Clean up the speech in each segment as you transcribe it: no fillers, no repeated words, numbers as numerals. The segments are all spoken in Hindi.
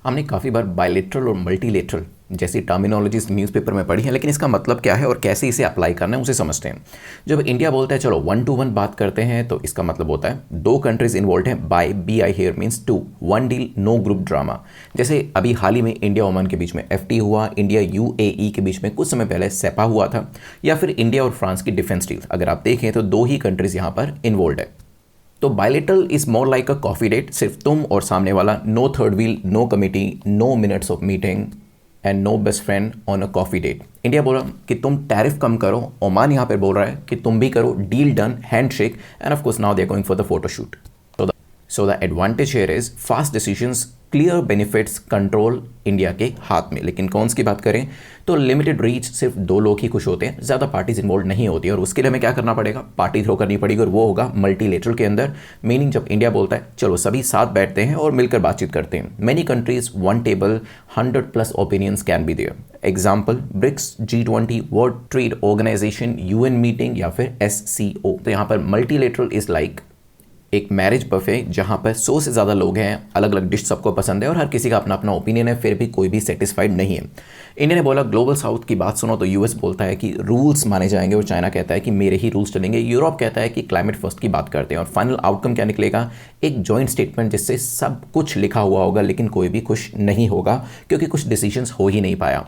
हमने काफ़ी बार बायलेटरल और मल्टीलेटरल जैसी टर्मिनोलॉजीज न्यूज़पेपर में पढ़ी है, लेकिन इसका मतलब क्या है और कैसे इसे अप्लाई करना है उसे समझते हैं। जब इंडिया बोलता है चलो 1 to 1 बात करते हैं, तो इसका मतलब होता है दो कंट्रीज इन्वॉल्व हैं। Bi B I here means two, one deal no group drama. जैसे अभी हाल ही में इंडिया ओमान के बीच में एफटी हुआ, इंडिया यूएई के बीच में कुछ समय पहले सेपा हुआ था, या फिर इंडिया और फ्रांस की डिफेंस डील। अगर आप देखें तो दो ही कंट्रीज यहाँ पर इन्वॉल्व है। तो bilateral is more like a coffee date, सिर्फ तुम और सामने वाला, no third wheel, no committee, no minutes of meeting and no best friend on a coffee date. India बोला कि तुम टैरिफ कम करो, ओमान यहाँ पे बोल रहा है कि तुम भी करो, deal done, handshake, and of course now they are going for the photoshoot. So the advantage here is fast decisions, clear benefits, control India के हाथ में। लेकिन कौन की बात करें तो लिमिटेड रीच, सिर्फ दो लोग ही खुश होते हैं, ज़्यादा पार्टीज इन्वॉल्व नहीं होती, और उसके लिए हमें क्या करना पड़ेगा, पार्टी थ्रो करनी पड़ेगी, और वो होगा मल्टीलेटरल के अंदर। मीनिंग जब इंडिया बोलता है चलो सभी साथ बैठते हैं और मिलकर बातचीत करते हैं, many countries, one table, 100+ opinions can be there. Example BRICS, G20, World Trade Organization, UN meeting, या फिर SCO। तो यहाँ पर मल्टीलेटरल इज लाइक एक मैरिज बफे जहाँ पर 100 से ज़्यादा लोग हैं, अलग अलग डिश सबको पसंद है और हर किसी का अपना अपना ओपिनियन है, फिर भी कोई भी सेटिस्फाइड नहीं है। इंडिया ने बोला ग्लोबल साउथ की बात सुनो, तो यूएस बोलता है कि रूल्स माने जाएंगे, और चाइना कहता है कि मेरे ही रूल्स चलेंगे, यूरोप कहता है कि क्लाइमेट फर्स्ट की बात करते हैं। और फाइनल आउटकम क्या निकलेगा, एक जॉइंट स्टेटमेंट जिससे सब कुछ लिखा हुआ होगा, लेकिन कोई भी खुश नहीं होगा क्योंकि कुछ डिसीजंस हो ही नहीं पाया।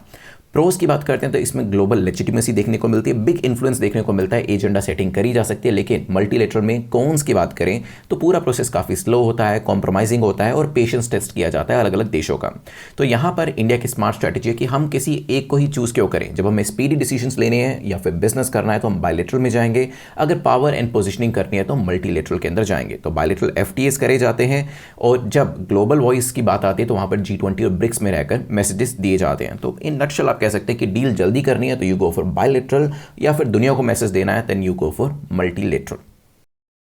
प्रोज की बात करते हैं तो इसमें ग्लोबल लेजिटिमेसी देखने को मिलती है, बिग इन्फ्लुएंस देखने को मिलता है, एजेंडा सेटिंग करी जा सकती है। लेकिन मल्टीलेटरल में कॉन्स की बात करें तो पूरा प्रोसेस काफ़ी स्लो होता है, कॉम्प्रोमाइजिंग होता है, और पेशेंस टेस्ट किया जाता है अलग अलग देशों का। तो यहाँ पर इंडिया की स्मार्ट स्ट्रैटेजी है कि हम किसी एक को ही चूज़ क्यों करें। जब हमें स्पीडी डिसीजंस लेने हैं या फिर बिजनेस करना है तो हम बायलेटरल में जाएंगे, अगर पावर एंड पोजिशनिंग करनी है तो हम मल्टीलेटरल के अंदर जाएंगे। तो बायलेटरल FTAs करे जाते हैं, और जब ग्लोबल वॉइस की बात आती है तो वहाँ पर G20 और ब्रिक्स में रहकर मैसेजेस दिए जाते हैं। तो इन नटशल आप कह सकते हैं कि डील जल्दी करनी है तो यू गो फॉर बायलेटरल, या फिर दुनिया को मैसेज देना है then you go for multilateral.